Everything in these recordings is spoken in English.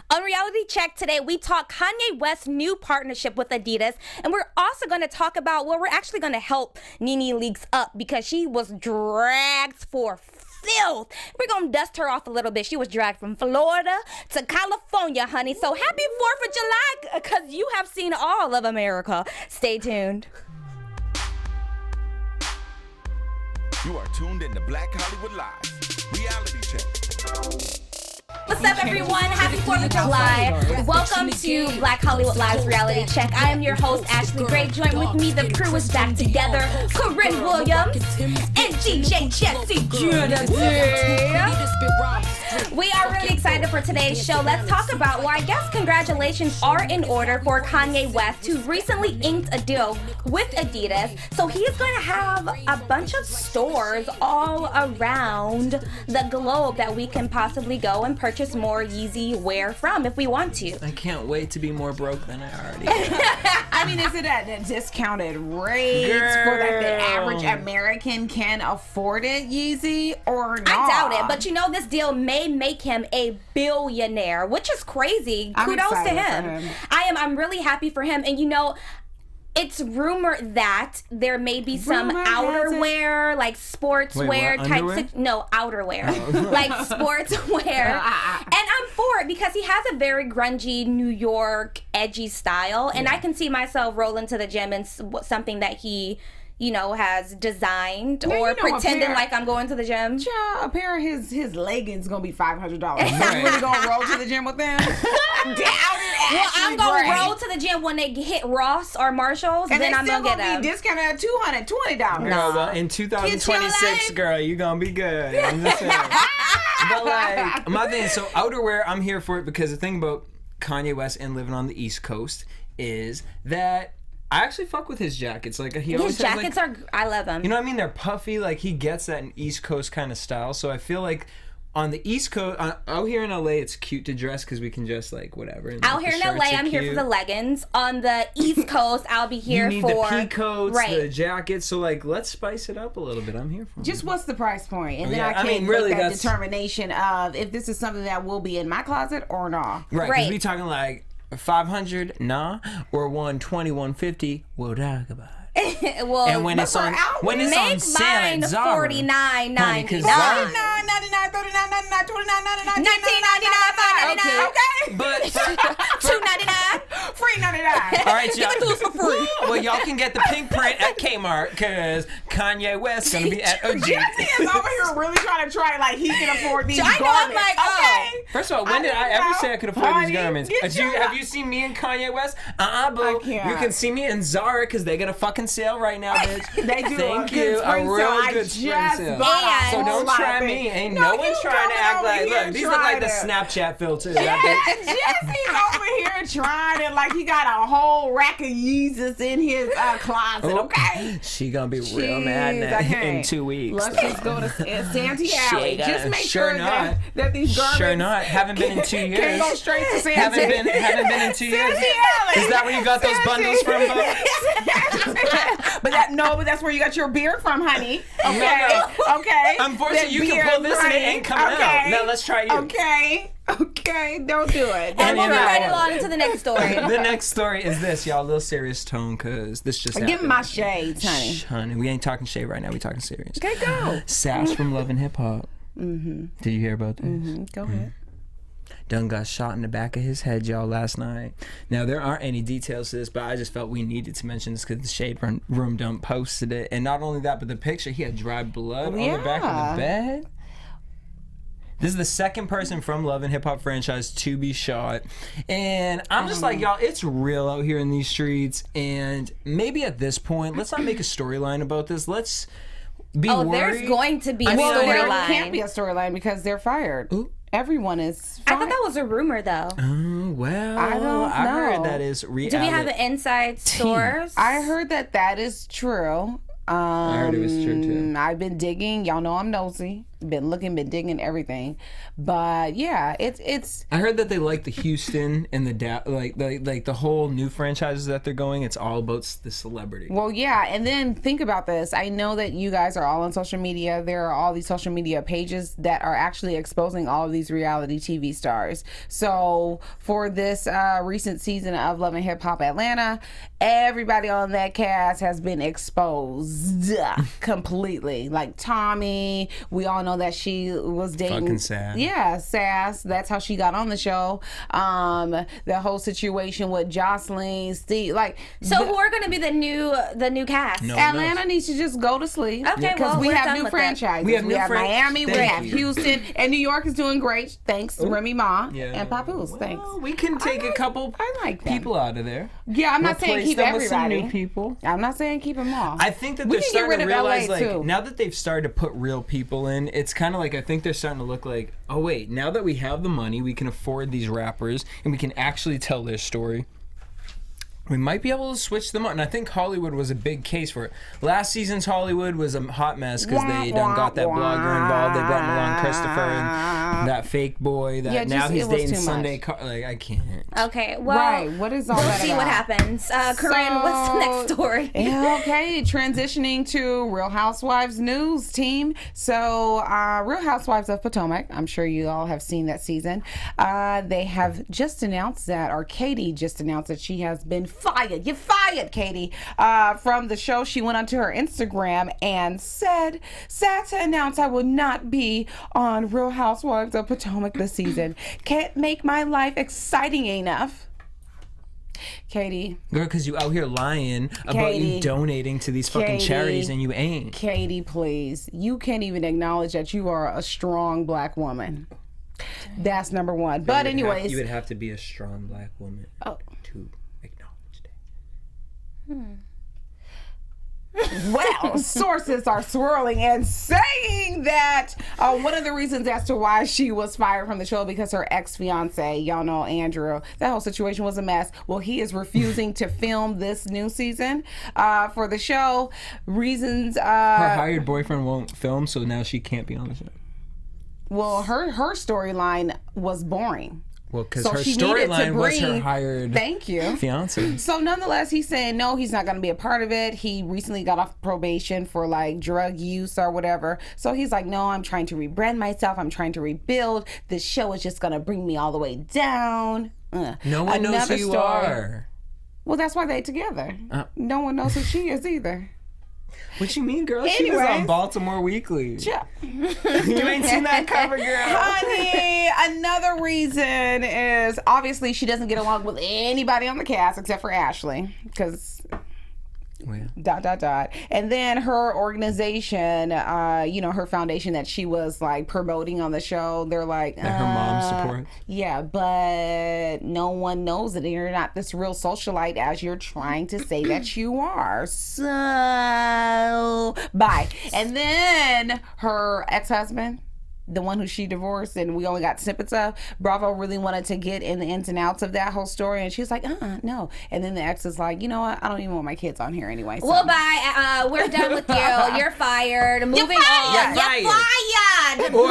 On Reality Check today, we talk Kanye West's new partnership with Adidas, and we're also going to talk about, well, we're actually going to help Nene Leakes up because she was dragged for filth. We're going to dust her off a little bit. She was dragged from Florida to California, honey. So happy 4th of July because you have seen all of America. Stay tuned. You are tuned in to Black Hollywood Live. Reality Check. What's up, everyone? Happy 4th of July. Welcome to Black Hollywood Live's Reality Check. I am your host, Ashley Gray. Joined with me, the crew is back together. Corinne Williams and DJ Jesse Kennedy. We are really excited for today's show. Let's talk about, well, I guess congratulations are in order for Kanye West, who recently inked a deal with Adidas. So he is going to have a bunch of stores all around the globe that we can possibly go and purchase more Yeezy wear from if we want to. I can't wait to be more broke than I already am. I mean, is it at a discounted rate for like the average American can afford it, Yeezy, or not? I doubt it, but you know, this deal may make him a billionaire, which is crazy. Kudos to him. I'm really happy for him. And you know, it's rumored that there may be some outerwear, like sportswear type. No, outerwear, like sportswear. And I'm for it because he has a very grungy New York, edgy style, and I can see myself rolling to the gym in something that he, you know, has designed or pretending like I'm going to the gym. Yeah, a pair of his leggings gonna be $500. You really gonna roll to the gym with them? Well, I'm gonna roll to the gym when they hit Ross or Marshalls, and then I'm gonna get them. Be discounted at $220. No, but in 2026, girl, you gonna be good. I'm just saying. But like, my thing is, so outerwear, I'm here for it because the thing about Kanye West and living on the East Coast is that I actually fuck with his jackets. Like his jackets are, I love them. You know what I mean? They're puffy. Like he gets that East Coast kind of style. So I feel like on the East Coast, out here in LA, it's cute to dress because we can dress like whatever. And, out here in LA, I'm here for the leggings. On the East Coast, I'll be here you need for the peacoats, the jackets. So like, let's spice it up a little bit. I'm here for just what's the price point, and then I can make that determination of if this is something that will be in my closet or not. Right? Because we talking like 500, nah, or 120, 150. We'll talk about it. Well, and when it's on sale at Zara, $49.99, $39.99, $39.99, okay, but $2.99, free $99. All right, y'all. Do it for free. Well, y'all can get the pink print at Kmart because Kanye West gonna be at OG. Jesse is over here really trying to like he can afford these garments. I'm like, okay. First of all, when did I ever say I could afford these garments? Have you seen me and Kanye West? Boo. You can see me in Zara because they got a fucking sale right now, bitch. They do. Thank you. A real good spring sale. So don't try me. Ain't no one trying to act like, look, these look like the Snapchat filters. Jesse's over here trying it like he got a whole rack of Yeezys in his closet, okay? She gonna be real mad in 2 weeks. Let's just go to Santee Alley. Just make sure that these garments... Sure not. Haven't been in 2 years. Can go straight to Santee. Haven't been in 2 years. Is that where you got those bundles from, But that's where you got your beard from, honey. Okay. Okay. Unfortunately, you can pull this and it ain't coming out. Now let's try you. Okay, don't do it. And we'll be right along into the next story. The next story is this, y'all. A little serious tone, because this just happened. Give me my shades, honey. Shh, honey, we ain't talking shade right now. We talking serious. Okay, go. Sass from Love and Hip Hop. Did you hear about this? Go ahead. Dunn got shot in the back of his head, y'all, last night. Now, there aren't any details to this, but I just felt we needed to mention this because the Shade Room Dump posted it. And not only that, but the picture, he had dry blood on the back of the bed. This is the second person from Love and Hip Hop franchise to be shot. And I'm just like, y'all, it's real out here in these streets. And maybe at this point, let's not make a storyline about this. Let's be worried. There's going to be a storyline. There can't be a storyline because they're fired. Ooh. Everyone is fired. I thought that was a rumor, though. Oh, well. I don't know. I heard that is reality. Do we have the inside source? I heard that is true. I heard it was true, too. I've been digging. Y'all know I'm nosy. been looking, been digging everything. But yeah, it's. I heard that they like the Houston and like the whole new franchises that they're going. It's all about the celebrity. Well, yeah, and then think about this. I know that you guys are all on social media. There are all these social media pages that are actually exposing all of these reality TV stars. So for this recent season of Love and Hip Hop Atlanta, everybody on that cast has been exposed completely. Like Tommy, we all know that she was dating. Fucking Sass. Yeah, Sass. That's how she got on the show. The whole situation with Jocelyn, Steve, like. So who are going to be the new cast? No. Atlanta needs to just go to sleep. Okay, because well, we we're have done new with franchises. We have Miami, we Thank have you. Houston, and New York is doing great. Thanks to Remy Ma and Papoose. Thanks. Well, we can take a couple I like them. people out of there. Yeah, I'm not saying Replace keep them with some everybody. new people. I'm not saying keep them all. I think that We they're can get starting to rid of LA realize, like, too. now that they've started to put real people in, it's kind of like, I think they're starting to look like, oh wait, now that we have the money, we can afford these rappers, and we can actually tell their story. We might be able to switch them up, and I think Hollywood was a big case for it. Last season's Hollywood was a hot mess because they done got that blogger involved. They brought along Christopher and that fake boy that Yeah, now just- he's it was dating too Sunday. much. Like, I can't. Okay, well, Right, what is all we'll that see about? what happens. Corinne, what's the next story? Yeah, okay, transitioning to Real Housewives news, team. So, Real Housewives of Potomac, I'm sure you all have seen that season. They have just announced that, or Katie just announced that she has been fired. You're fired, Katie, from the show. She went onto her Instagram and said, sad to announce I will not be on Real Housewives of Potomac this season. Can't make my life exciting enough. Katie. Girl, because you out here lying about you Katie. donating to these fucking Katie. charities and you ain't. Katie, please. You can't even acknowledge that you are a strong black woman. That's number one. But anyways. You would have to be a strong black woman Oh. to acknowledge that. Well, sources are swirling and saying that one of the reasons as to why she was fired from the show because her ex-fiance, y'all know Andrew, that whole situation was a mess. Well, he is refusing to film this new season for the show. Reasons. Her hired boyfriend won't film, so now she can't be on the show. Well, her storyline was boring. Well, because So her she needed to storyline was her bring- hired Thank you. fiance. So nonetheless, he's saying no, he's not going to be a part of it. He recently got off probation for like drug use or whatever. So he's like, no, I'm trying to rebrand myself. I'm trying to rebuild. This show is just going to bring me all the way down. No one knows Another who you story. are. Well, that's why they together. No one knows who she is either. What you mean, girl? She was Anyways. on Baltimore Weekly. Yeah. You ain't seen that cover, girl. Honey, another reason is obviously she doesn't get along with anybody on the cast except for Ashley because Well, ... And then her organization, her foundation that she was like promoting on the show, they're like that her mom supports. Yeah, but no one knows that you're not this real socialite as you're trying to say that you are. So bye. And then her ex-husband, the one who she divorced and we only got snippets of, Bravo really wanted to get in the ins and outs of that whole story, and she's like, no. And then the ex is like, you know what, I don't even want my kids on here anyway. So. Well, bye. We're done with you. You're fired. Moving on. You're You're fired. Or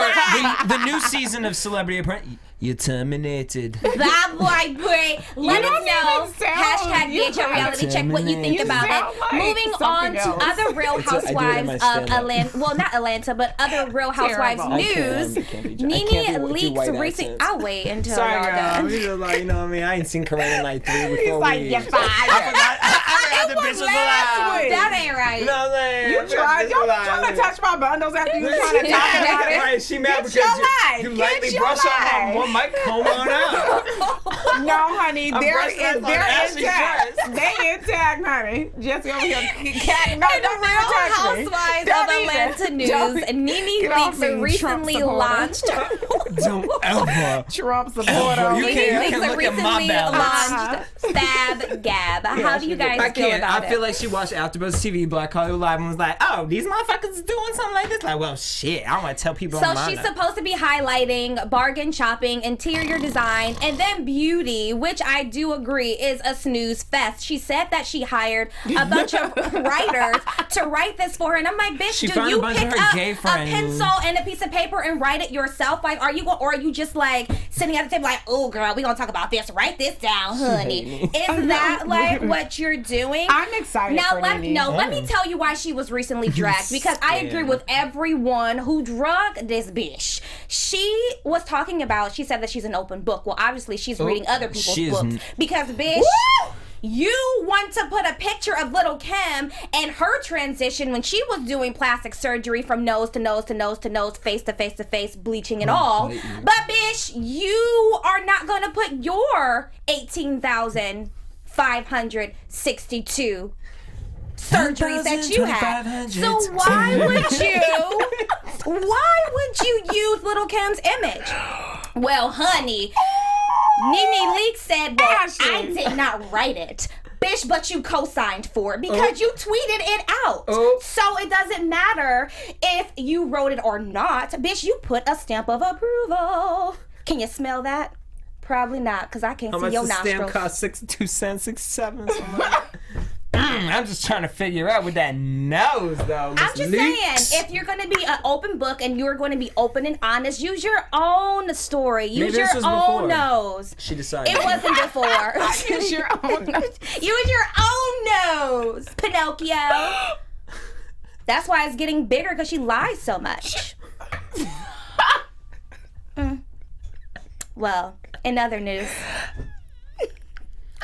the new season of Celebrity Apprentice. You're terminated. That boy, boy. Let You us don't know. even sound- Hashtag you BHL reality check what you think You about sound it. like Moving on something to else. other Real I do it in Housewives my of stand-up. Atlanta. Well, not Atlanta, but other Real Housewives Terrible. news. I can't be Nene with two leaks white recent. accents. I'll wait until Sorry, y'all girl. done. We just like, you know what I mean? I ain't seen Corinne in like 3 before He's like, we... you're fired. I forgot the bitch was last alive. week. That ain't right. You know what I'm saying? You tried. Y'all trying to touch my bundles after you trying to talk about it. Right, she mad Get because your line. you Get lightly your brush off line. on one mic, come on out. No, honey, I'm they're brushed up on they're Ashley's intact. dress. They intact, honey. Jesse over here, cat. No, In don't Real even touch me. Housewives Don't of even. Atlanta news, Don't- Nene Get off Leaks me, Trump recently supporter. launched. Don't ever. Trump supporter. You Nene can't Leaks look at my recently balance. launched Fab Gab. How do you guys I feel can't. about I feel it? like she watched AfterBuzz TV, Black Hollywood Live, and was like, "Oh, these motherfuckers is doing something like this." Like, well, shit. I don't want to tell people. So on my she's night. supposed to be highlighting bargain shopping, interior design, and then beauty, which I do agree is a snooze fest. She said that she hired a bunch of writers to write this for her, and I'm like, bitch, She do found you a bunch pick of her up gay a friends. pencil and a piece of paper and write it yourself? Like, are you just like sitting at the table like, oh girl, we gonna talk about this. Write this down, honey. Is that like what you're doing? I'm excited Now for let Nene. me tell you why she was recently dragged, because I agree with everyone who drugged this bitch. She was talking about, she said that she's an open book. Well, obviously she's reading other people's books because bitch. Woo! You want to put a picture of Little Kim and her transition when she was doing plastic surgery from nose to nose to nose to nose, face to face to face, bleaching and all. But bitch, you are not going to put your 18,562 surgeries that you had. So why would you use Little Kim's image? Well, honey, Nene Leak said, well, I did not write it. Bitch, but you co-signed for it because you tweeted it out. So it doesn't matter if you wrote it or not. Bitch, you put a stamp of approval. Can you smell that? Probably not, because I can't see your nostrils. How much the stamp cost? 62 cents, 67 something like that? I'm just trying to figure out with that nose, though. I'm just saying, if you're going to be an open book and you're going to be open and honest, use your own story. Use your own nose. She decided. It wasn't before. Use your own nose. Use your own nose, Pinocchio. That's why it's getting bigger, because she lies so much. Well, in other news.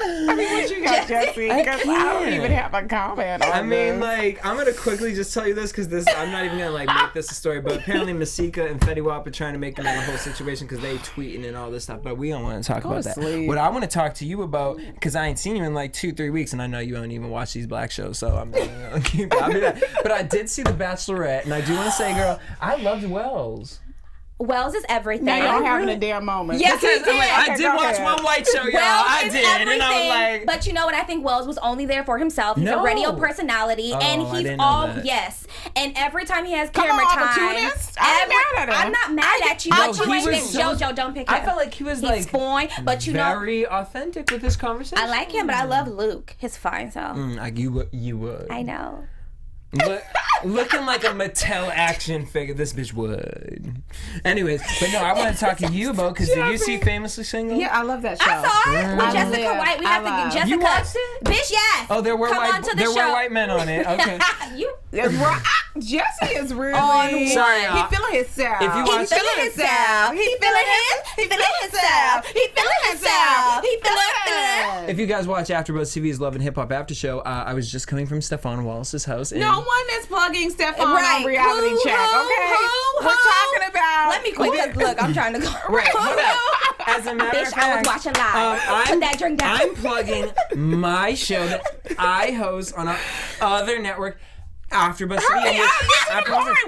I mean, what you got, Jesse? Because I don't even have a comment on this. Like, I'm gonna quickly just tell you this because I'm not even gonna like make this a story. But apparently, Masika and Fetty Wap are trying to make it on the whole situation because they tweeting and all this stuff. But we don't want to talk about that. What I want to talk to you about, because I ain't seen you in like 2-3 weeks, and I know you don't even watch these black shows, so I'm not gonna keep. I'll do that. But I did see The Bachelorette, and I do want to say, girl, I loved Wells. Wells is everything. Now y'all having a damn moment. Yes, he did. I did watch one white show, y'all. I did, everything. And I was like, but you know what? I think Wells was only there for himself. He's a radio personality, and he's yes. And every time he has camera time, I'm not mad at you. But you ain't JoJo. Don't pick him. I felt like he was he's fine, but you know, very authentic with his conversation. I like him, but I love Luke. He's fine, so like you would. I know. Looking like a Mattel action figure, this bitch would. Anyways, but no, I want to talk to you about, because did you see Famously Single? Yeah, I love that show. I saw it with Jessica White. We have to get Jessica. You watched it? Bitch, yes. Oh, there were white men on it. Okay. Jesse is really sorry. He feeling himself. If you watch, He feeling himself. He feeling himself. If you guys watch AfterBuzz TV's Love and Hip Hop After Show, I was just coming from Stefan Wallace's house. And no one is plugging Stefan on Reality Check. Okay, we're talking about. Let me quick, because look, I'm trying to go. As a matter of fact, I was watching live. Put that drink down. I'm plugging my show that I host on other network. AfterBuzz TV.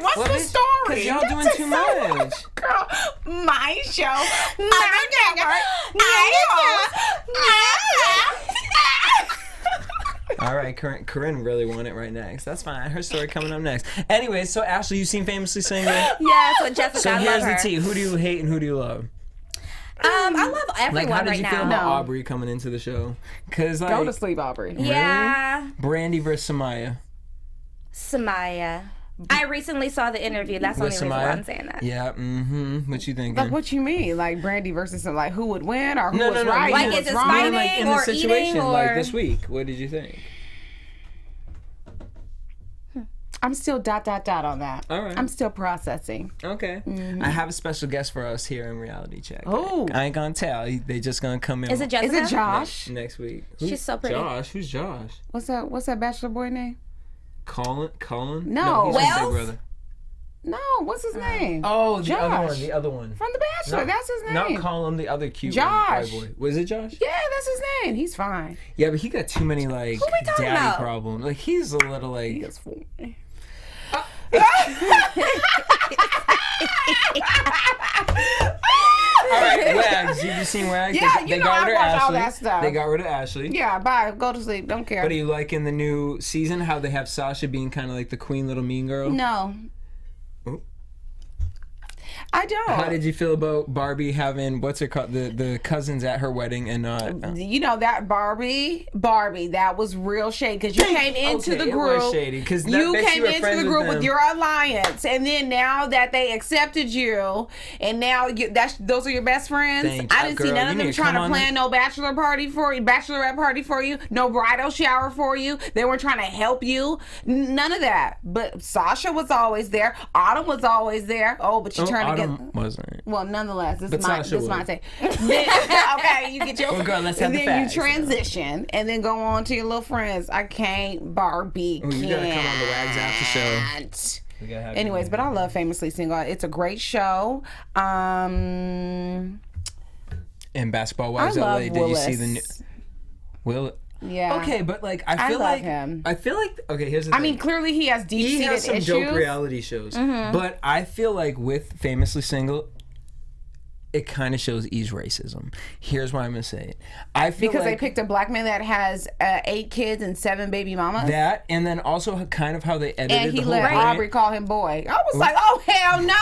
What's the story? Because y'all doing too much. Girl, my show, my network, All right, Corinne really want it right next. That's fine. Her story coming up next. Anyway, so Ashley, you seen Famously Single? Yeah, so Jessica, so I here's love her. the tea. Who do you hate and who do you love? I love everyone like, how did right you now. feel about Aubrey coming into the show? Cause like, go to sleep, Aubrey. Yeah. Really? Brandy versus Samaya. I recently saw the interview. That's the only reason why I'm saying that. Yeah. What you thinking? Like, what you mean? Like Brandy versus like who would win or who was no. right? Like, who is was it wrong? fighting like in or the situation, eating, or like this week? What did you think? I'm still ... on that. All right. I'm still processing. Okay. I have a special guest for us here in Reality Check. Oh. I ain't gonna tell. They just gonna come in. Is it Jessica? Is it Josh? Next week. She's so pretty. Josh? Who's Josh? What's that bachelor boy name? Colin? No. He's Wells? Big Brother. No, what's his name? Oh, the Josh. other one. From The Bachelor, that's his name. Not Colin, the other cute Josh. white boy. Was it Josh? Yeah, that's his name. He's fine. Yeah, but he got too many like Who we talking daddy about? problems. Like he's a little like. He is funny. All right, Wags. You just seen Wags? Yeah, they got rid of I watch all Ashley. that stuff. They got rid of Ashley. Yeah, bye. Go to sleep. Don't care. But are you liking the new season? How they have Sasha being kind of like the queen little mean girl? No. Ooh. I don't. How did you feel about Barbie having what's it called, the cousins at her wedding and not? You know that Barbie, that was real shady because you came into the group. It was shady because you came into the group with your alliance, and then now that they accepted you, and now those are your best friends. I didn't see none of them trying to plan no bachelorette party for you, no bridal shower for you. They weren't trying to help you, none of that. But Sasha was always there. Autumn was always there. Oh, but you trying to get. Wasn't. Well, nonetheless, this is my take. Okay, you get your. Well, girl, let's have and the then facts. you transition, and then go on to your little friends. I can't, Barbie. Oh, you gotta come on the Wags after show. Anyways, but I love Famously Single. It's a great show. And Basketball Wives I LA. love Did Willis. you see the new? Will. Yeah. Okay, but like I feel love like him. I feel like okay. Here's the thing. I mean, clearly he has he deep-seated has some issues. dope reality shows, but I feel like with Famously Single, it kind of shows E's racism. Here's why I'm gonna say it. I feel Because like they picked a black man that has 8 kids and 7 baby mamas. that, and then also kind of how they edited And he the whole let brand. Aubrey call him boy. I was like, oh, hell no.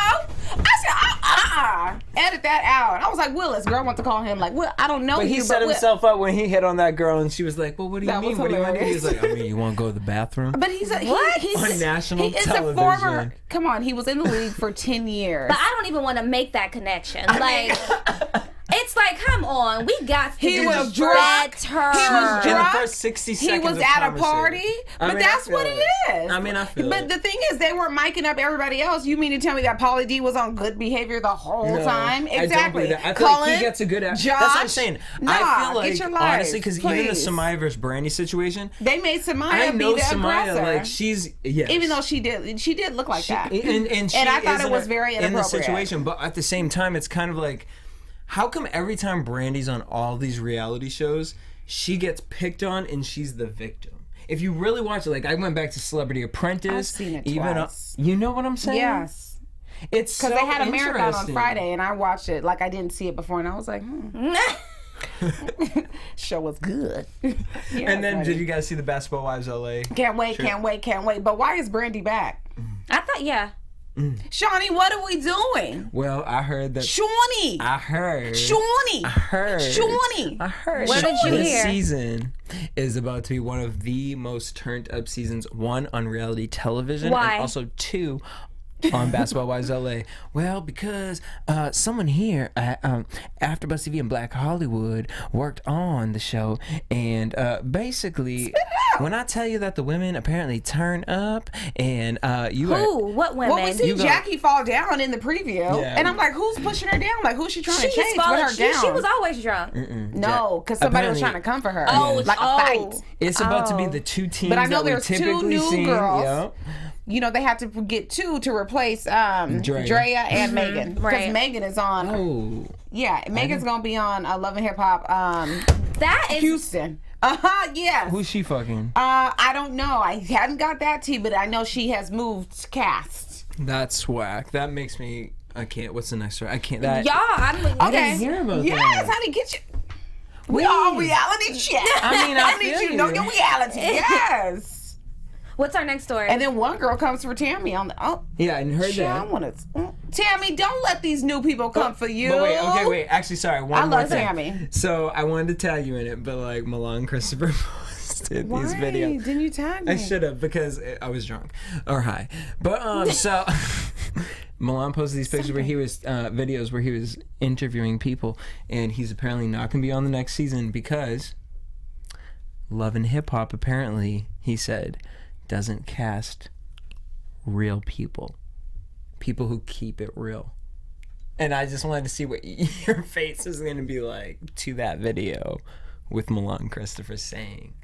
I said, edit that out. I was like, Willis, girl, I want to call him like, well, I don't know But you. he set himself up when he hit on that girl, and she was like, "Well, what do you That mean? was What do you want to do?" He was hilarious. like, "I mean, you want to go to the bathroom?" But he's a, he's On national he is television. a former. Come on, he was in the league for 10 years. but I don't even want to make that connection. Like, it's like, come on, we got to He was just drunk. let her. He was In the drunk. first 60 He seconds was of at a conversation. party, I but mean, I that's feel what it is. I mean, I feel But it. the thing is, they were micing up everybody else. You mean to tell me that Pauly D was on good behavior the whole No, time? I don't Exactly. believe that. I feel like Cullen, he gets a good That's Josh, what I'm saying. Nah, I feel like, get your life, honestly, because even the please. Samaya versus Brandy situation, They made Samaya I know be the Samaya, aggressor. like, she's, yes. Even though she did look like that. And she I thought is it was very in the inappropriate. situation, but at the same time, it's kind of like, how come every time Brandy's on all these reality shows, she gets picked on and she's the victim? If you really watch it, like I went back to Celebrity Apprentice. I've seen it even twice. You know what I'm saying? Yes. It's Because so they had a marathon on interesting. Friday, and I watched it like I didn't see it before, and I was like, show was good. And then, did you guys see the Basketball Wives LA? Can't wait. But why is Brandy back? I thought, yeah. Shawnee, what are we doing? Well, I heard that. Shawnee! I heard. Shawnee! Shawnee! I heard. What did you this hear? season is about to be one of the most turned up seasons. 1, on reality television. Why? And also 2, on Basketball Wives LA. Well, because someone here at AfterBuzz TV and Black Hollywood worked on the show, and basically, when I tell you that the women apparently turn up, and you Who? What women? Well, we see You go- Jackie fall down in the preview, Yeah. and I'm like, who's pushing her down? Like, who's she trying she to chase is with falling. her down? She was always drunk. No, because somebody was Apparently- trying to come for her. Oh, like a fight. It's about to be the 2 teams But I know that we there's 2 typically new see. girls. Yep. You know, they had to get 2 to replace Drea and Megan. Because Right. Megan is on. Oh. Yeah, Megan's going to be on Love and Hip Hop That is. Houston. Yes. Who's she fucking? I don't know. I hadn't got that tea, but I know she has moved cast. That's whack. That makes me. I can't. What's the next story? I can't. That. Y'all, I'm. I Okay. didn't hear about Yes, that. honey, get you. We all reality check. I mean, I need feel you to know you. your reality. Yes. What's our next story? And then one girl comes for Tammy on the. Oh, Yeah, I heard shit, I that. want to. Tammy, don't let these new people come for you. But wait. Actually, sorry. One I more love thing. Tammy. So I wanted to tag you in it, but like Milan Christopher posted Why these videos. didn't you tag me? I should have because I was drunk or high. But so Milan posted these pictures where he was videos where he was interviewing people, and he's apparently not going to be on the next season because Love and Hip Hop apparently, he said, doesn't cast real people who keep it real. And I just wanted to see what your face is going to be like to that video with Milan Christopher saying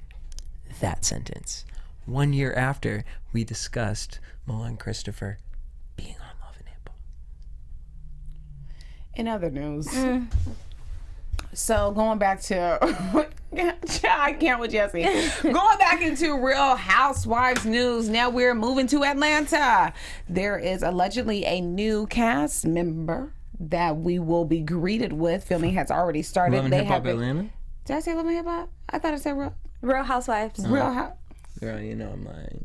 that sentence 1 year after we discussed Milan Christopher being on Love and Hip Hop. In other news. So going back to I can't with Jesse. Going back into Real Housewives news. Now we're moving to Atlanta. There is allegedly a new cast member that we will be greeted with. Filming has already started. Love and Hip Hop Atlanta? Did I say Love and Hip Hop? I thought I said Real Housewives. Real House. Girl, you know I'm lying.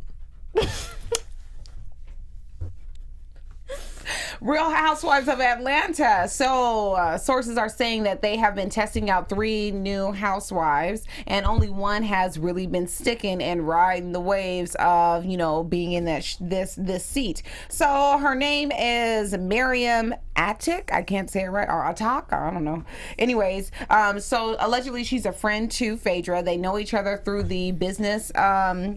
Real Housewives of Atlanta. So sources are saying that they have been testing out 3 new housewives, and only one has really been sticking and riding the waves of, you know, being in that this seat. So her name is Miriam Attic. I can't say it right, or Atak. I don't know. Anyways, so allegedly she's a friend to Phaedra. They know each other through the business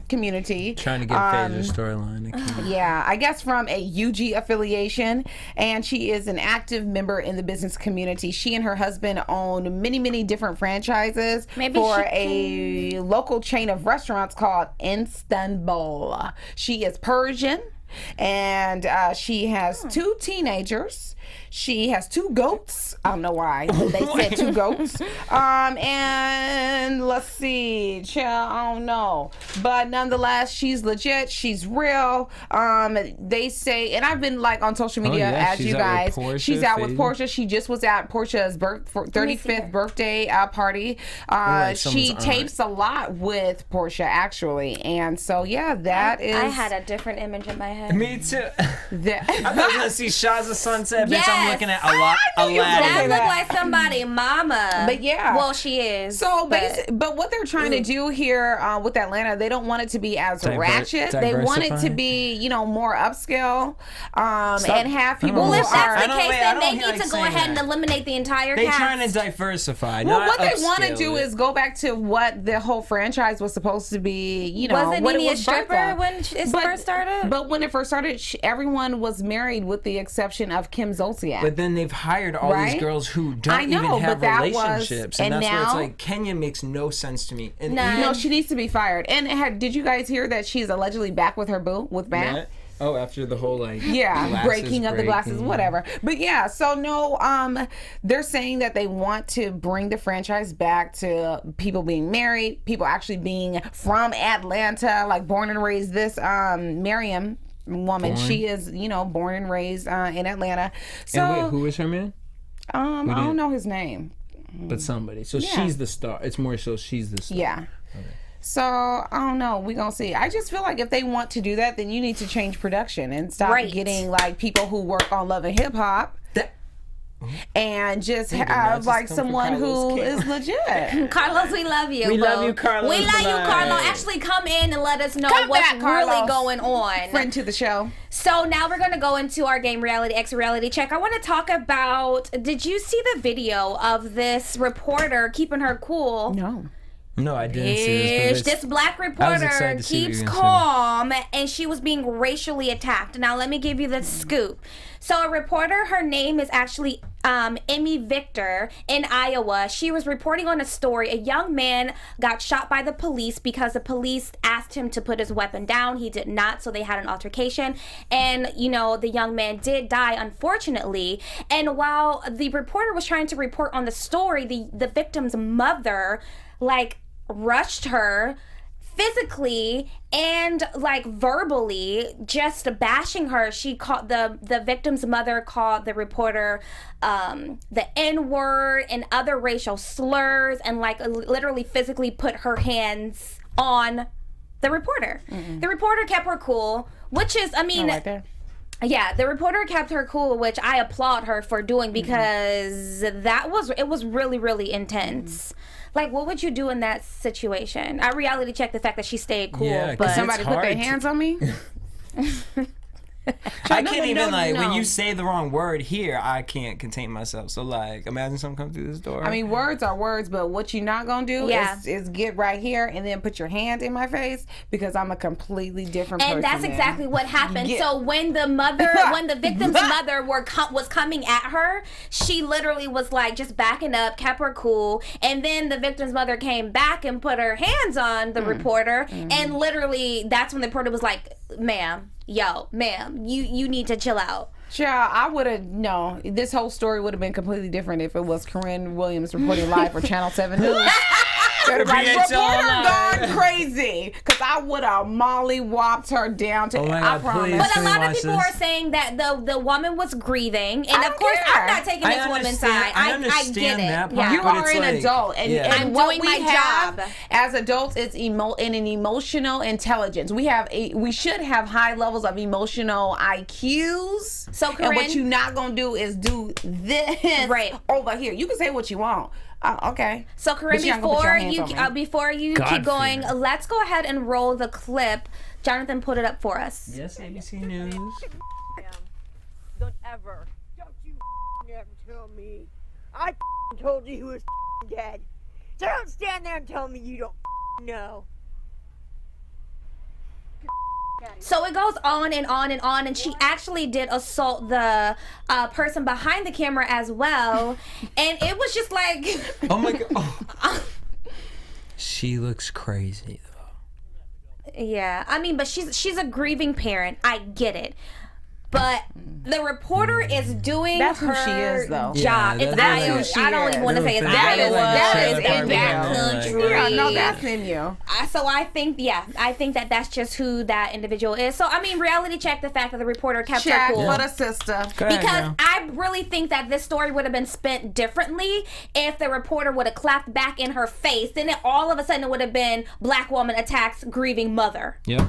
community. Trying to get Phaedra's storyline. Yeah, I guess from a UG affiliation, and she is an active member in the business community. She and her husband own many different franchises for a local chain of restaurants called Istanbul. She is Persian, and she has 2 teenagers. She has 2 goats. I don't know why they said 2 goats. And let's see, I don't know, but nonetheless, she's legit. She's real. They say, and I've been like on social media as you guys. She's out with Portia. She just was at Portia's 35th birthday party. She tapes a lot with Portia, actually, and so yeah, that is. I had a different image in my head. Me too. I was gonna see Shah's of Sunset. Yes. Bitch, I'm looking at Aladdin. That looked like somebody mama. But yeah. Well, she is. So, but what they're trying to do here with Atlanta, they don't want it to be as ratchet. They want it to be, you know, more upscale, and have people Well, who if that's the are. case, then they need to go ahead and eliminate the entire They're cast. trying to diversify. Well, not what they want to upscale do it. is go back to what the whole franchise was supposed to be. You know, Wasn't what Nene it a was stripper birthed on. when it first started? But when it first started, everyone was married with the exception of Kim Zolciak. But then they've hired all these girls who don't even have relationships, and that's where it's like Kenya makes no sense to me. And no, she needs to be fired. And did you guys hear that she's allegedly back with her boo with Matt? Oh, after the whole breaking of the glasses, whatever. But yeah, so no, they're saying that they want to bring the franchise back to people being married, people actually being from Atlanta, like born and raised. This Miriam woman, she is, you know, born and raised in Atlanta. So and wait, who is her man? I don't know his name. But somebody. So she's the star. It's more so she's the star. Yeah. Okay. So I don't know. We're gonna see. I just feel like if they want to do that, then you need to change production and stop getting like people who work on Love and Hip Hop. And just have like someone who is legit. Carlos, we love you. We love you, Carlos. We love you, Carlos. Actually, come in and let us know what's really going on. Friend to the show. So now we're going to go into our game Reality X Reality Check. I want to talk about, did you see the video of this reporter keeping her cool? No, I didn't see this. This black reporter keeps calm, and she was being racially attacked. Now, let me give you the scoop. So a reporter, her name is actually Emmy Victor in Iowa. She was reporting on a story. A young man got shot by the police because the police asked him to put his weapon down. He did not, so they had an altercation. And, you know, the young man did die, unfortunately. And while the reporter was trying to report on the story, the victim's mother, like, rushed her physically and like verbally, just bashing her. She called the victim's mother called the reporter the N-word and other racial slurs, and like literally physically put her hands on the reporter. The reporter kept her cool, which is, I mean, yeah, the reporter kept her cool, which I applaud her for doing, because it was really, really intense. Like, what would you do in that situation? I reality checked the fact that she stayed cool. Yeah, but somebody put their hands on me? I can't even, when you say the wrong word here, I can't contain myself. So, like, imagine someone comes through this door. I mean, words are words, but what you're not going to do is get right here and then put your hand in my face, because I'm a completely different person. And that's exactly what happened. So when the victim's mother was coming at her, she literally was like just backing up, kept her cool, and then the victim's mother came back and put her hands on the reporter, and literally that's when the reporter was like, ma'am, you need to chill out. Child, I would have, this whole story would have been completely different if it was Corinne Williams reporting live for Channel 7 News. Like, BHL reporter Live. gone crazy. Because I would have molly-whopped her down to, Oh my I God, promise. please. But a Can we lot of watch people this? are saying that the woman was grieving, and I of don't course care. I'm not taking this woman's side. I I understand get it. that part, Yeah. You but are it's an like- adult, and, yeah. and I'm what doing we my have job. as adults is in an emotional intelligence. We should have high levels of emotional IQs. So, and what Corinne- you're not gonna do is do this Right. over here. You can say what you want. Okay. So, Corinne, But you're not gonna put your before hands you on me. keep going, God-fear. let's go ahead and roll the clip. Jonathan, put it up for us. Yes, ABC News. Don't you ever tell me. I told you he was dead. So don't stand there and tell me you don't know. So it goes on and on and on, and she actually did assault the person behind the camera as well, and it was just like, Oh my God. Oh. She looks crazy though. yeah. I mean, but she's a grieving parent. I get it. But the reporter is doing That's who her she is, though. job. Yeah, it's that's who she I don't is. even want to say it's That is- Iowa. that is It's in backcountry. you. Yeah, no, that's in you. So I think that that's just who that individual is. So I mean, reality check the fact that the reporter kept Check her cool. for the sister. Go ahead, Because girl. I really think that this story would have been spent differently if the reporter would have clapped back in her face. Then all of a sudden it would have been black woman attacks grieving mother. Yep.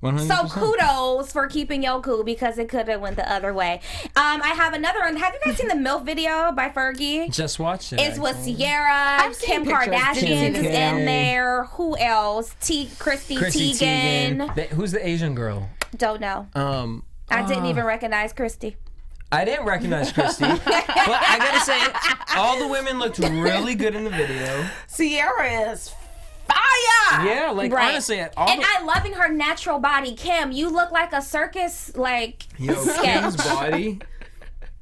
100%. So kudos for keeping your cool because it could have went the other way. I have another one. Have you guys seen the MILF video by Fergie? Just watch it. It's with actually. Sierra, seen Kim pictures. Kardashian is Kim K. in there. Who else? Christy Teigen. Who's the Asian girl? Don't know. I I didn't even recognize Christy. I didn't recognize Christy, but I gotta say, all the women looked really good in the video. Sierra is fire. Yeah, like Right. honestly, And I'm loving her natural body. Kim, you look like a circus sketch. Kim's body.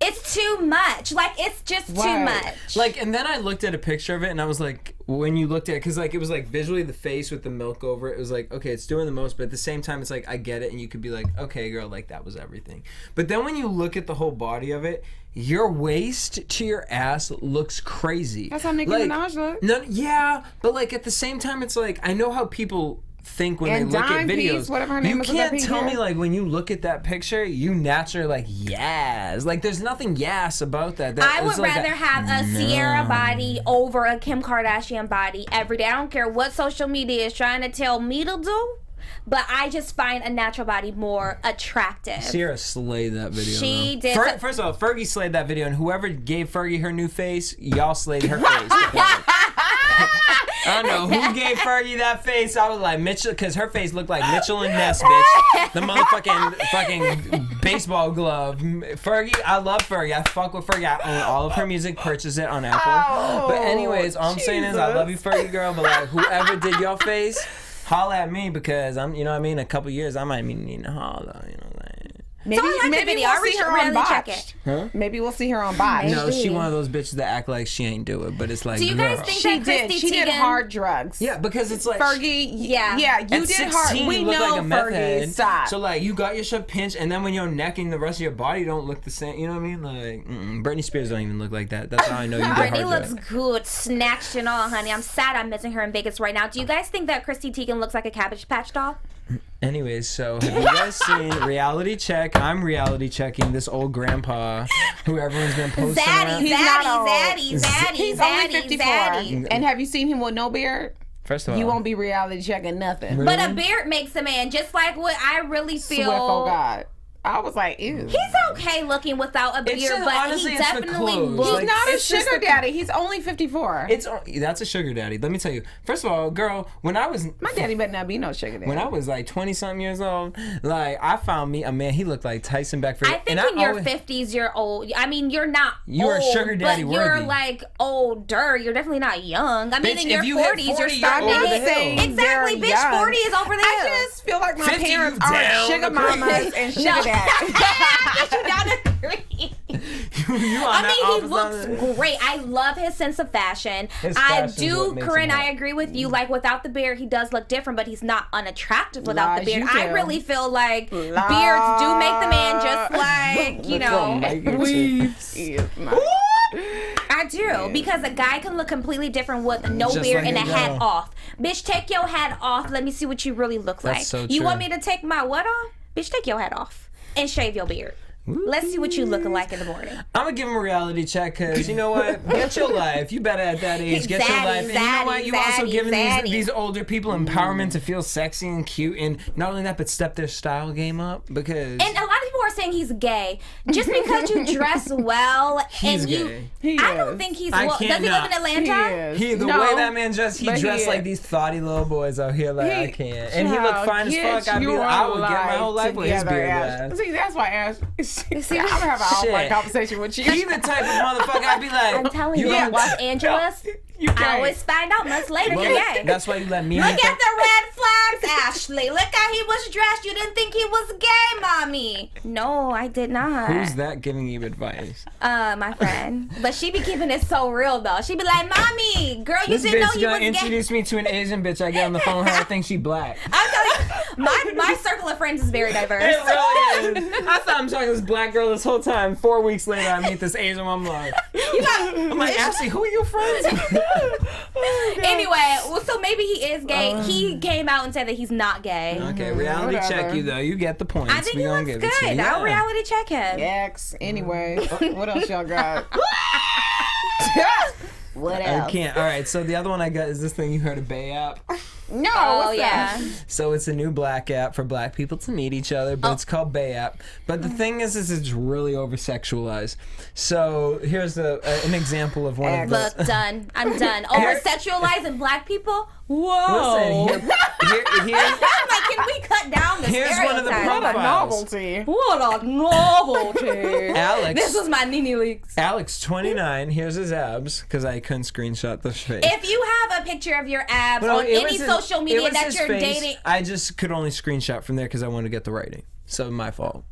It's too much. Like, it's just too Right. much. Like, and then I looked at a picture of it, and I was like, when you looked at it, because like it was like visually the face with the milk over it, it was like, okay, it's doing the most, but at the same time, it's like I get it, and you could be like, okay, girl, like that was everything. But then when you look at the whole body of it, your waist to your ass looks crazy. That's how Nicki Minaj look. No, yeah, but like at the same time, it's like I know how people think when And they look at Dime videos. Piece, whatever her name you is with that can't pink tell hair. me like when you look at that picture, you naturally like yes. Like there's nothing yes about that. I would rather have a Sierra body over a Kim Kardashian body every day. I don't care what social media is trying to tell me to do, but I just find a natural body more attractive. Sierra slayed that video. She though. did. First of all, Fergie slayed that video, and whoever gave Fergie her new face, y'all slayed her face. I don't know who gave Fergie that face. I was like Mitchell, because her face looked like Mitchell and Ness, bitch. The motherfucking fucking baseball glove. Fergie, I love Fergie. I fuck with Fergie. I own all of her music. Purchase it on Apple. But anyways, all I'm saying is I love you, Fergie girl. But like whoever did your face, holla at me because I'm, you know what I mean. A couple years, I might be needing to holla. You know what I mean? Maybe, I like the maybe video. we'll I see her on really check Botched. Huh? Maybe we'll see her on Botched. No, she Maybe. one of those bitches that act like she ain't do it, but it's like, Do you girl. guys think She that did. Christy She did Teigen- hard drugs. Yeah, because it's like Fergie, Yeah. yeah, you at did 16, hard. We you look know like a meth Fergie. head. Stop. So like you got your shit pinched, and then when your neck and the rest of your body don't look the same, you know what I mean? Like Britney Spears don't even look like that. That's how I know you did Brittany hard looks drugs. good, snatched and all, honey. I'm sad I'm missing her in Vegas right now. Do you guys think that Christy Teigen looks like a Cabbage Patch doll? Anyways, so have you guys seen Reality Check? I'm reality checking this old grandpa who everyone's been posting Zaddy, around. He's not old. zaddy, He's only zaddy, 54. zaddy. And have you seen him with no beard? First of all, You won't be reality checking nothing. Really? But a beard makes a man, just like what I really feel. Swear for God. I was like, ew. He's okay looking without a beard, It's just- but honestly, he it's the definitely clothes. looks. He's Like, not a it's just sugar the- daddy. He's only 54. That's a sugar daddy. Let me tell you. First of all, girl, when I was My daddy better not be no sugar daddy. when I was like 20-something years old, like I found me a man. He looked like Tyson Beckford. I think and in your always- 50s, you're old. I mean, you're not You are old, sugar daddy but you're worthy. like older. You're definitely not young. I mean, Bitch, in your if you hit 40s, you're 40, starting you're to over hit. the hill. Exactly, They're bitch. young. 40 is over the hill. I just feel like my 50, parents you are down sugar the mamas and sugar No. daddies. You down to 3. you on I that mean, he opposite looks side. great. I love his sense of fashion. His I fashion's do, what makes Corinne, him I hot. agree with you. Like, without the beard, he does look different, but he's not unattractive without the Lies, beard. you I do. really feel like beards do make the man just like, you know. Weaves. He is not. I do, because a guy can look completely different with no Just beard like and a a hat girl. off. Bitch, take your hat off. Let me see what you really look That's like. so You true. want me to take my what off? Bitch, take your hat off and shave your beard. Let's see what you looking like in the morning. I'm gonna give him a reality check because you know what? Get your life. You better at that age get your life. And you know what? You also giving these older people empowerment to feel sexy and cute, and not only that, but step their style game up because. And a lot of people are saying he's gay just because you dress well. He's and you, gay. He I is. don't think he's. I Well, does can't he live not. in Atlanta? He is. The No, way that man dressed, he but dressed he like is. these thoughty little boys out here. Like I can't, and he Child, looked fine as get fuck. I your would get my whole life with his together, beard. Ash. Guys. See, that's why Ash. See, I'm gonna have an Shit. offline conversation with you. He the type of motherfucker I'd be like, I'm telling you, got- in Los Angeles, You I gay. always find out months later Well, you're gay. that's why you let me. Look at the red flags, Ashley. Look how he was dressed. You didn't think he was gay, mommy. No, I did not. Who's that giving you advice? My friend. But she be keeping it so real, though. She be like, mommy, girl, you This didn't know bitch he gonna was gay. introduce me to an Asian bitch. I get on the phone with her. I think she black. I'm telling you, my circle of friends is very diverse. It really is. I thought I'm talking to this black girl this whole time. 4 weeks later, I meet this Asian woman. I'm like, Ashley, who are your friends? Anyway, well, so maybe he is gay. He came out and said that he's not gay. Okay, reality Whatever. check you though. You get the points. I think We he gonna looks give it to good. you. I'll Yeah. reality check him. X. Anyway, what else y'all got? What I else? can't. All right, so the other one I got is this thing you heard of Bay app. No. Oh, what's yeah. that? So it's a new black app for black people to meet each other, but it's called Bay app. But the thing is it's really over sexualized. So here's an example of one of the. Look, done. I'm done. Over sexualizing black people? Whoa. Listen, here, I'm like, can we cut down the Here's one of the stereotype? What a profiles. novelty. What a novelty. Alex. This was my Nene leaks. Alex, 29. Here's his abs because I couldn't screenshot the face. If you have a picture of your abs No, on it any was his- social it media was that his you're face. dating, I just could only screenshot from there because I wanted to get the writing. So my fault.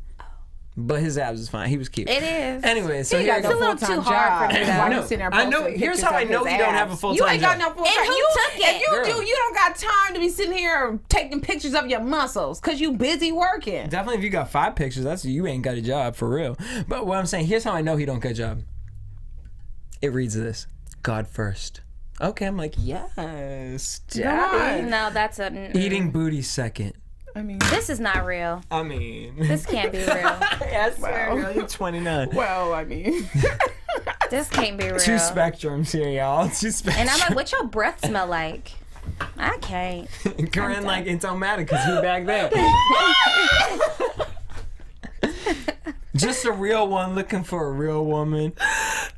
But his abs is fine. He was cute. it is. Anyway, so He here got It's a no little full-time too hard for job. me, though. Why No, you sitting there I know. posting Here's pictures how I of know his you don't have abs? a full-time You ain't got job. no full-time. And who took it? If you Girl. do, you don't got time to be sitting here taking pictures of your muscles because you busy working. Definitely, if you got 5 pictures, that's you ain't got a job for real. But what I'm saying, here's how I know he don't get a job. It reads this: God first. Okay, I'm like, yes, daddy. No, that's a. Eating booty second. I mean, This is not real. I mean, This can't be real. yes, girl, you're 29. well, I mean, This can't be real. 2 spectrums here, y'all. 2 spectrums. And I'm like, what your breath smell like? I can't. Corinne, like, it don't matter because he back there. Just a real one looking for a real woman.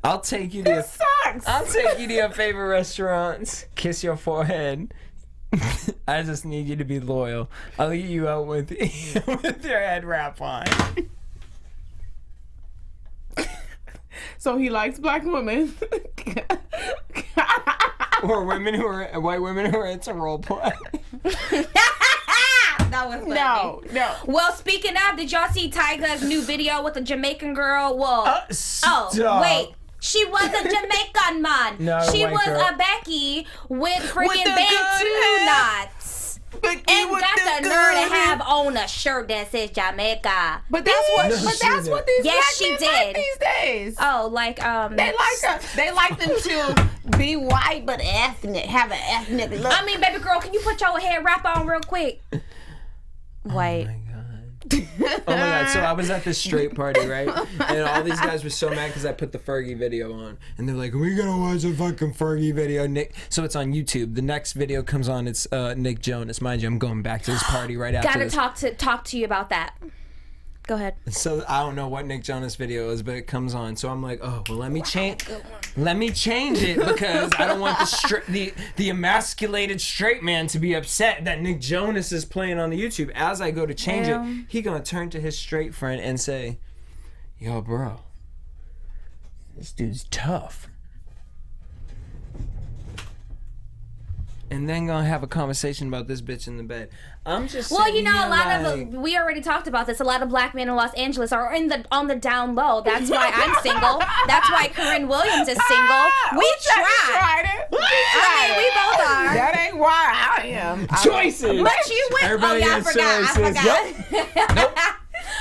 I'll take you to. sucks. I'll take you to your favorite restaurants. Kiss your forehead. I just need you to be loyal. I'll eat you out with with your head wrap on. So he likes black women. Or white women who are into role play. That was funny. No. Well, speaking of, did y'all see Tyga's new video with the Jamaican girl? Well, Stop. wait. She was a Jamaican man. No, she white was girl. a Becky with the freaking good Bantu hair. knots. And got the nerve to have on a shirt that says Jamaica. But that's what. No, but she that's didn't. what these Yes, black she men like did. these days. Oh, like They like them to be white but ethnic, have an ethnic look. I mean, baby girl, can you put your hair wrap on real quick? White. Oh my god, so I was at this straight party, right? And all these guys were so mad because I put the Fergie video on. And they're like, we gotta watch a fucking Fergie video, Nick. So it's on YouTube. The next video comes on, it's Nick Jonas. Mind you, I'm going back to this party right after Gotta this. talk to you about that. Go ahead. So I don't know what Nick Jonas video is, but it comes on. So I'm like, oh, well, let me change it because I don't want the emasculated straight man to be upset that Nick Jonas is playing on the YouTube. As I go to change it, he gonna turn to his straight friend and say, yo, bro, this dude's tough. And then gonna have a conversation about this bitch in the bed. I'm just Well, sitting you know, here a lot like, of we already talked about this. A lot of black men in Los Angeles are on the down low. That's why I'm single. That's why Corinne Williams is single. We tried. it. I mean, we both are. That ain't why I am. choices. But you went. Everybody oh yeah, I has forgot. choices. I forgot.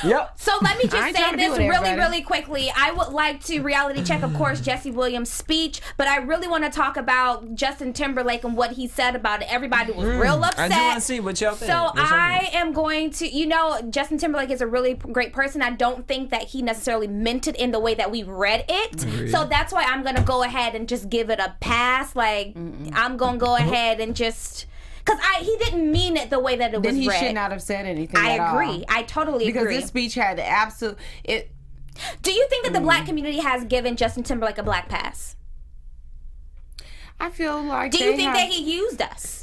Yep. So let me I just ain't say trying to be this with really, everybody. really quickly. I would like to reality check, of course, Jesse Williams' speech, but I really want to talk about Justin Timberlake and what he said about it. Everybody was real upset. I just want to see what y'all think. So What's your I opinion? am going to, Justin Timberlake is a really great person. I don't think that he necessarily meant it in the way that we read it. Agreed. So that's why I'm going to go ahead and just give it a pass. Like, I'm going to go ahead and just... Because he didn't mean it the way that it was Then he read. should not have said anything I at all. agree. I totally Because agree. this speech had the absolute... Do you think that the black community has given Justin Timberlake a black pass? I feel like Do you think that he used us?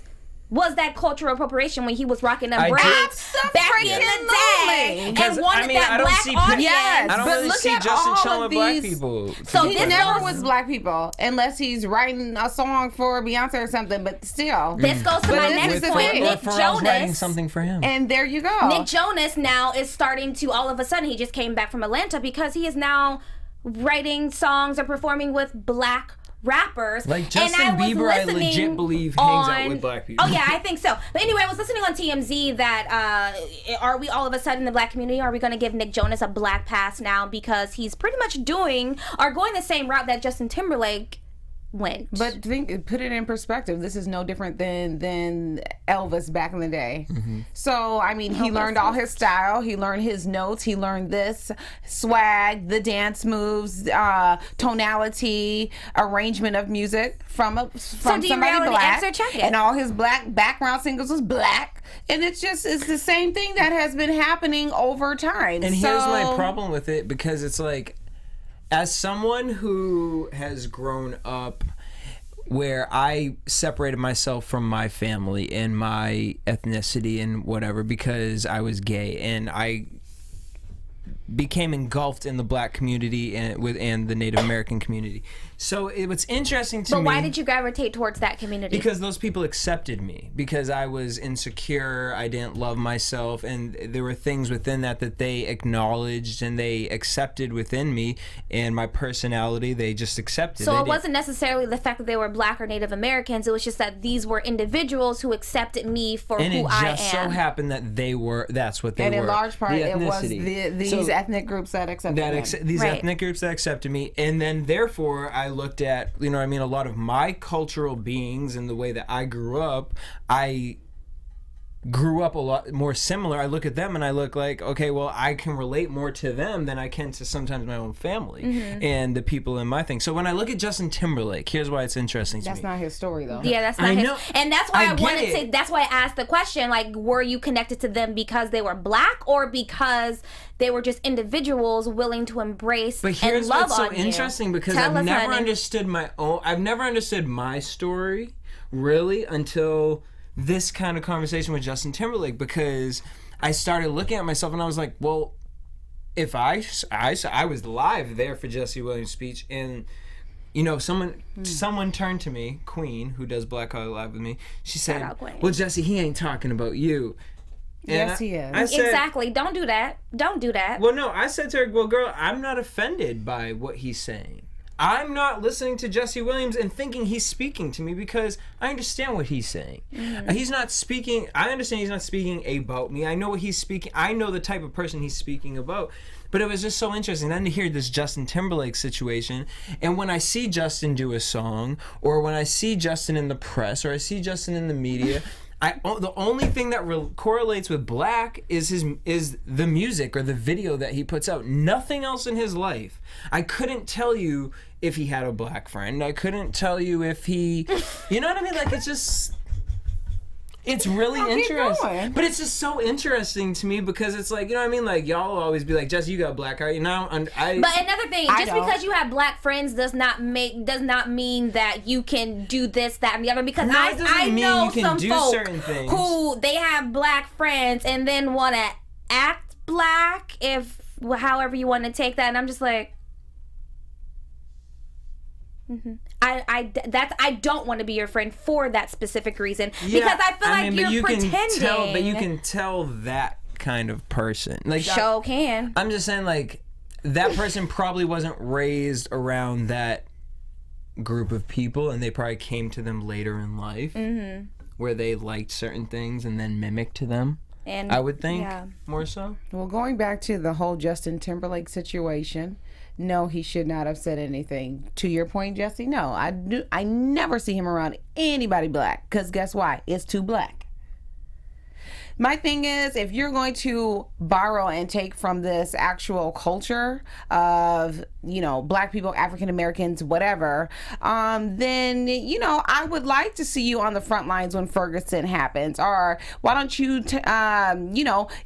Was that cultural appropriation when he was rocking them I do. braids back in the day Because, and wanted I mean, that I don't black see audience? Yes. I don't But really look see at Justin all chilling of with black these- people. So He this never goes- was black people unless he's writing a song for Beyonce or something, but still. This goes to But my this next is the point. thing. Nick Pharrell's writing Jonas. something for him. And there you go. Nick Jonas now is starting to, all of a sudden, he just came back from Atlanta because he is now writing songs or performing with black rappers. Like And Justin I was Bieber, I listening legit believe hangs out on- with black people. Oh yeah, I think so. But anyway, I was listening on TMZ that are we all of a sudden the black community, are we going to give Nick Jonas a black pass now because he's pretty much going the same route that Justin Timberlake went. But put it in perspective. This is no different than Elvis back in the day. So I mean, he learned all his style. He learned his notes. He learned this swag, the dance moves, tonality, arrangement of music from do you somebody reality black. X or check it? And all his black background singles was black. And it's the same thing that has been happening over time. And here's my problem with it, because it's like, as someone who has grown up where I separated myself from my family and my ethnicity and whatever because I was gay, and I became engulfed in the black community and the Native American community. So what's interesting to me... But why did you gravitate towards that community? Because those people accepted me. Because I was insecure, I didn't love myself, and there were things within that they acknowledged and they accepted within me, and my personality, they just accepted. So it wasn't necessarily the fact that they were black or Native Americans, it was just that these were individuals who accepted me for and who it I just so am. happened that that's what they and were. in large part, the it was ethnicity. these So ethnic groups that accepted him. these Right. ethnic groups that accepted me, and then therefore I looked at, a lot of my cultural beings and the way that I grew up, I grew up a lot more similar. I look at them and I look like, okay, well, I can relate more to them than I can to sometimes my own family and the people in my thing. So when I look at Justin Timberlake, here's why it's interesting to That's me. not his story, though. Yeah, that's not I his. know. And that's why I I, get wanted it. to. That's why I asked the question: like, were you connected to them because they were black, or because they were just individuals willing to embrace But and here's love what's so on you? interesting, because Tell I've us, never honey. understood I've never understood my story really until this kind of conversation with Justin Timberlake, because I started looking at myself and I was like, well, if I was live there for Jesse Williams' speech, and someone turned to me, Queen, who does Black Hollywood Live with me, she said, out, Queen. well, Jesse, he ain't talking about you. Yes, he is. I said, Exactly. Don't do that. Don't do that. well, no, I said to her, well, girl, I'm not offended by what he's saying. I'm not listening to Jesse Williams and thinking he's speaking to me, because I understand what he's saying. He's not speaking, I understand he's not speaking about me. I know what he's speaking, I know the type of person he's speaking about. But it was just so interesting then to hear this Justin Timberlake situation. And when I see Justin do a song, or when I see Justin in the press, or I see Justin in the media, the only thing that correlates with black is the music or the video that he puts out. Nothing else in his life. I couldn't tell you if he had a black friend. I couldn't tell you if he, you know what I mean? Like, it's really keep interesting. going. But it's just so interesting to me, because it's like, you know what I mean? Like, y'all will always be like, Jesse, you got black hair. But another thing, I just don't. because you have black friends does not mean that you can do this, that, and the other. Because No, it doesn't I mean know you can some do folk certain things. who they have black friends and then want to act black, however you want to take that, and I'm just like, I don't want to be your friend for that specific reason, because I feel like you're pretending. But you can tell that kind of person. Like, Show can. I'm just saying, like, that person probably wasn't raised around that group of people, and they probably came to them later in life, where they liked certain things and then mimicked to them. And I would think yeah. more so. Well, going back to the whole Justin Timberlake situation, no, he should not have said anything. To your point, Jesse, no, I never see him around anybody black, because guess why? It's too black. My thing is, if you're going to borrow and take from this actual culture of, black people, African Americans, whatever, then, I would like to see you on the front lines when Ferguson happens. Or why don't you,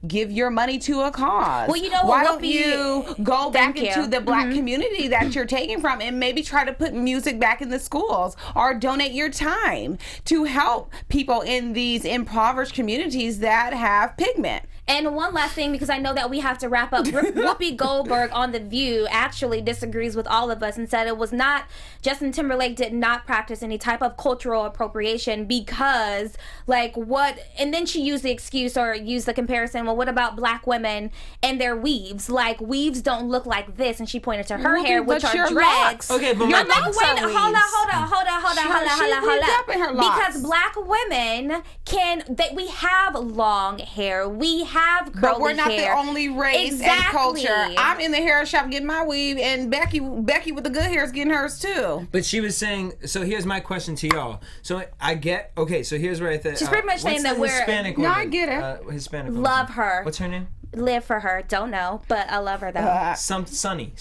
give your money to a cause? Well, why don't you go back Thank into you. the black community that you're taking from and maybe try to put music back in the schools, or donate your time to help people in these impoverished communities that have pigment. And one last thing, because I know that we have to wrap up. Whoopi Goldberg on The View actually disagrees with all of us and said it was not, Justin Timberlake did not practice any type of cultural appropriation because, and then she used the excuse or used the comparison, well, what about black women and their weaves? Like, weaves don't look like this, and she pointed to her hair, which are dreads. Okay, but I'm my like, wait, hold Up in her on. locks. Because black women we have long hair. We have curly hair. But we're not the only race and culture. I'm in the hair shop getting my weave, and Becky with the good hair is getting hers too. But she was saying, so here's my question to y'all. So so here's where I think She's pretty much saying that we're Hispanic No, woman? I get it. Hispanic woman. Love her. What's her name? Live for her. Don't know, but I love her though. Sunny.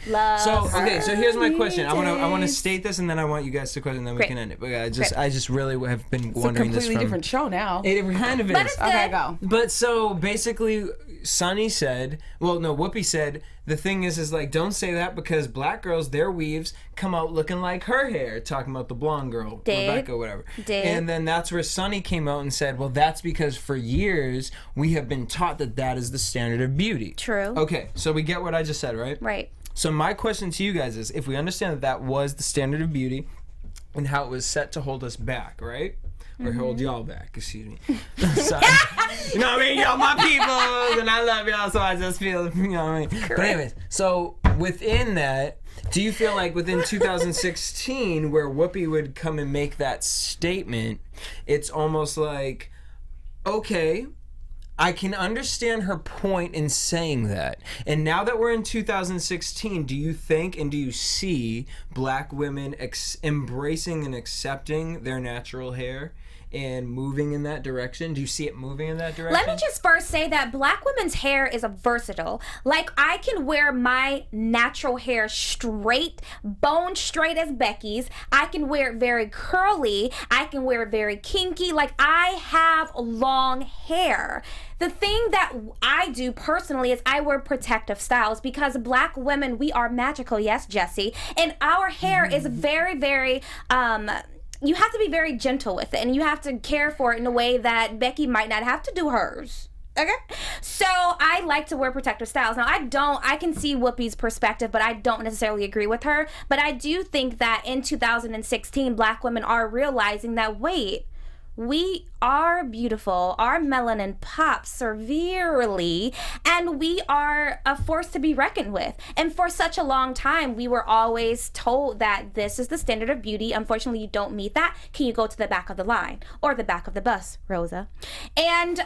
Love her. So here's my question. I want to state this, and then I want you guys to question, and then we Great. can end it. But I just really have been wondering It's a completely different show now. It kind of is. But it's good. Okay, go. But so basically, Sunny said, Whoopi said, the thing is like, don't say that because black girls, their weaves come out looking like her hair, talking about the blonde girl, Rebecca, whatever. And then that's where Sunny came out and said, well, that's because for years we have been taught that is the standard of beauty. True. Okay, so we get what I just said, right? Right. So my question to you guys is, if we understand that was the standard of beauty and how it was set to hold us back, right? Or hold y'all back, excuse me. Sorry. You know what I mean? Y'all my people, and I love y'all, so I just feel, you know what I mean? Correct. But anyways, so within that, do you feel like within 2016, where Whoopi would come and make that statement, it's almost like, okay, I can understand her point in saying that. And now that we're in 2016, do you think and do you see black women embracing and accepting their natural hair and moving in that direction? Do you see it moving in that direction? Let me just first say that black women's hair is versatile. Like, I can wear my natural hair straight, bone straight as Becky's. I can wear it very curly. I can wear it very kinky. Like, I have long hair. The thing that I do personally is I wear protective styles because black women, we are magical. Yes, Jesse. And our hair is very, very, you have to be very gentle with it, and you have to care for it in a way that Becky might not have to do hers. Okay? So I like to wear protective styles. Now, I can see Whoopi's perspective, but I don't necessarily agree with her. But I do think that in 2016, black women are realizing that, wait, we are beautiful. Our melanin pops severely, and we are a force to be reckoned with. And for such a long time, we were always told that this is the standard of beauty. Unfortunately, you don't meet that. Can you go to the back of the line or the back of the bus, Rosa? And,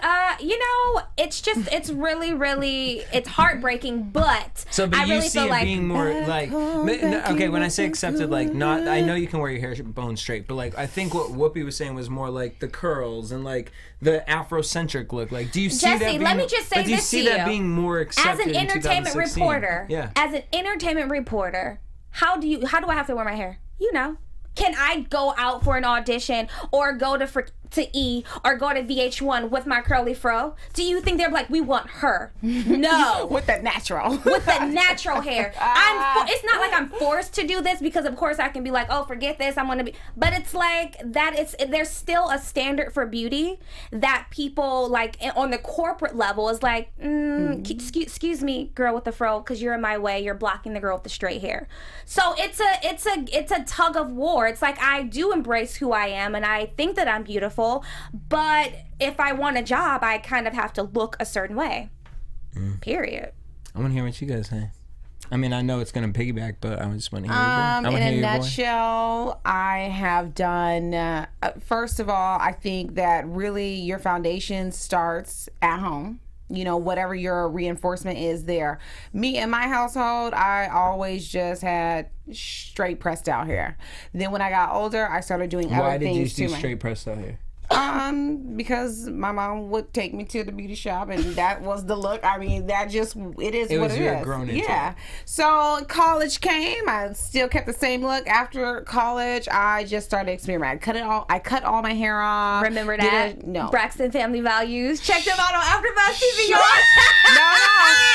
it's just, it's really, really, it's heartbreaking, but So, but I you really see feel it like being more like, okay, when I say accepted, like, not, I know you can wear your hair bone straight, but like, I think what Whoopi was saying was more like the curls and like the Afrocentric look. Like, do you see Jesse, that being, let me just say but do you this see to that you. being more accepted as an in entertainment 2016? reporter, Yeah. as an entertainment reporter, how do I have to wear my hair? You know. Can I go out for an audition or go to E or go to VH1 with my curly fro? Do you think they're like, we want her? No. With the natural. With the natural hair. It's not like I'm forced to do this because of course I can be like, oh, forget this, I'm gonna be, but it's like there's still a standard for beauty that people like on the corporate level is like, excuse me, girl with the fro, because you're in my way, you're blocking the girl with the straight hair. So it's a tug of war. It's like, I do embrace who I am and I think that I'm beautiful, but if I want a job, I kind of have to look a certain way. Period. I want to hear what you guys say. I mean, I know it's gonna piggyback, but I just want to hear your voice. I wanna In hear a your voice. nutshell, I have done. First of all, I think that really your foundation starts at home. You know, whatever your reinforcement is there. Me in my household, I always just had straight pressed out hair. Then when I got older, I started doing Why other did you things do to my straight pressed out here? Because my mom would take me to the beauty shop, and that was the look. I mean, that just it is It what was it your is. grown into Yeah. it. So college came. I still kept the same look after college. I just started experimenting. I cut all my hair off. Remember Did that? No. Braxton Family Values. Check them out on AfterBuzz TV. No,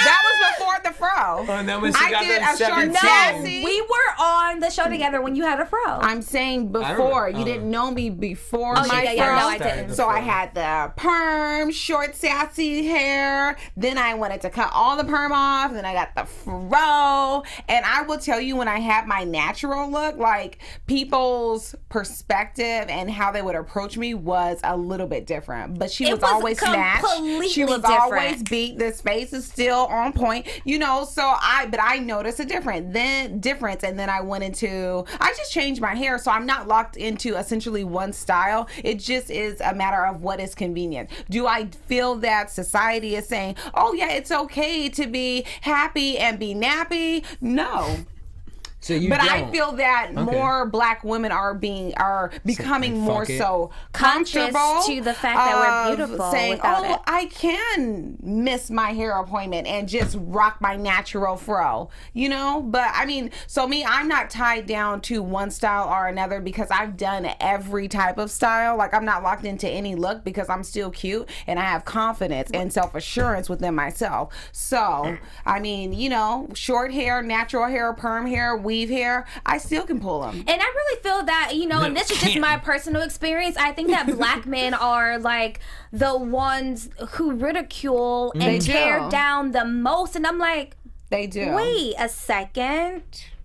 that was before the fro. Oh, and then when she I got did that a short 17. sassy. We were on the show together when you had a fro. I'm saying remember- before. You didn't know me before Oh, my yeah, fro. no, I didn't. So I had the perm, short sassy hair. Then I wanted to cut all the perm off. Then I got the fro. And I will tell you, when I had my natural look, like people's perspective and how they would approach me was a little bit different. But she It was was always snatched. completely She was different. always beat. This face is still on point, you know. So I noticed a difference. And then I went into. I just changed my hair, so I'm not locked into essentially one style. It just is a matter of what is convenient. Do I feel that society is saying, "Oh yeah, it's okay to be happy and be nappy"? No. So you But don't. I feel that more Black women are becoming like, more fuck it. so Conscious comfortable to the fact that we're of beautiful saying, without "Oh, it." I can miss my hair appointment and just rock my natural fro," you know. But I mean, so me, I'm not tied down to one style or another because I've done every type of style. Like I'm not locked into any look because I'm still cute and I have confidence and self-assurance within myself. So I mean, you know, short hair, natural hair, perm hair, weave hair, I still can pull them. And I really feel that, you know, and this is just my personal experience. I think that Black men are like the ones who ridicule They and tear do. down the most. And I'm like, They do. wait a second.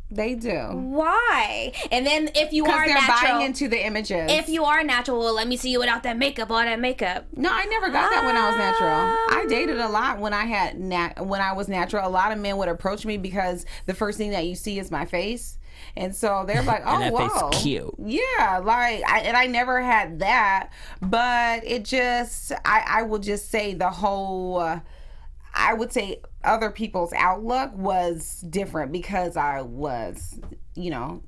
They do. Why? And then if you Because are they're natural, buying into the images. if you are natural, well, let me see you without that makeup, all that makeup. No, I never got that when I was natural. I dated a lot when I had when I was natural. A lot of men would approach me because the first thing that you see is my face. And so they're like, "Oh, that face wow, cute." Yeah, like, I never had that, but it just, I will just say the whole, I would say other people's outlook was different because I was, you know,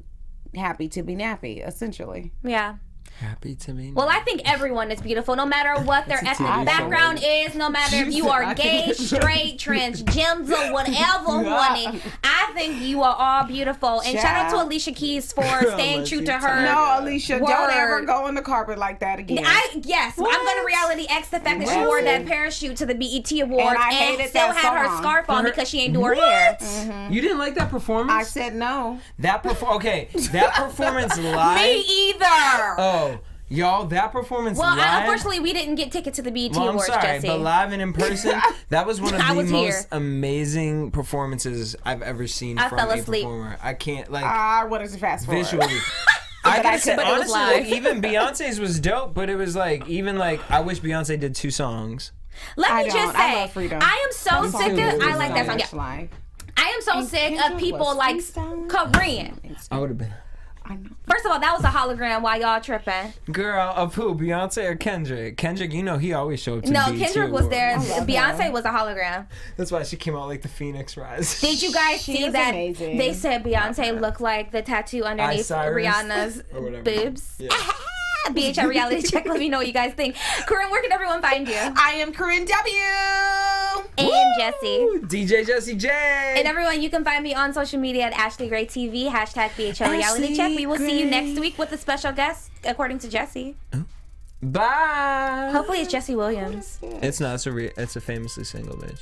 happy to be nappy, essentially. Yeah. Happy to be. Well, I think everyone is beautiful, no matter what their That's a ethnic TV background is, no matter if you are gay, straight, transgender, whatever, honey. I think you are all beautiful. And shout out to Alicia Keys for staying true to her. No, Alicia, don't word. ever go on the carpet like that again. Yes, I'm gonna reality X the fact that she wore that parachute to the BET Awards And I and hated still that had her song. scarf on because she ain't do her hair. You didn't like that performance? I said no. That performance live. Me either. Oh, y'all, that performance Well, live. unfortunately, we didn't get tickets to the BET Well, I'm Awards, sorry, Jesse. but live and in person, that was one of I the was most here. amazing performances I've ever seen I from fell a asleep. performer. I can't I wanted to fast forward. visually. I gotta say, but it was honestly, live. like, even Beyonce's was dope, but it was like, even like, I wish Beyonce did 2 songs. Let I me don't. just I say, love Freedom. I am so That sick song of. was I like that song. so Yeah. much. I am so And sick Kendrick of people was like freestyling. Korean. I would have been. I know. First of all, that was a hologram while y'all tripping. Girl, of who? Beyonce or Kendrick? Kendrick, you know he always showed up to No, BET Kendrick was Awards. there. love Beyonce her. was a hologram. That's why she came out like the Phoenix Rise. Did you guys She see is that? amazing. They said Beyonce looked like the tattoo underneath Cyrus? Rihanna's Or whatever. boobs. Yeah. BHL reality check. Let me know what you guys think. Corinne, where can everyone find you? I am Corinne W. And Jesse. DJ Jesse J. And everyone, you can find me on social media at Ashley Gray TV, hashtag BHL Reality Check. We will see you next week with a special guest, according to Jesse. Bye. Hopefully it's Jesse Williams. It's not. It's a famously single bitch.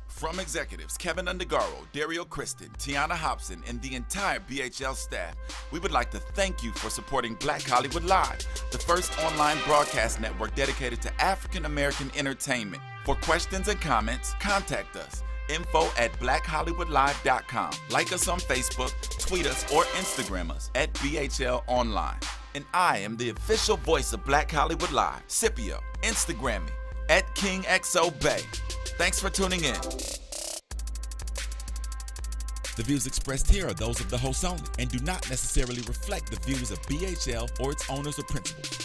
From executives Keven Undergaro, Dario Kristen, Tiana Hobson, and the entire BHL staff, we would like to thank you for supporting Black Hollywood Live, the first online broadcast network dedicated to African American entertainment. For questions and comments, contact us. info@blackhollywoodlive.com. Like us on Facebook, tweet us, or Instagram us at BHL Online. And I am the official voice of Black Hollywood Live, Scipio. Instagram me at KingXOBay. Thanks for tuning in. The views expressed here are those of the hosts only and do not necessarily reflect the views of BHL or its owners or principals.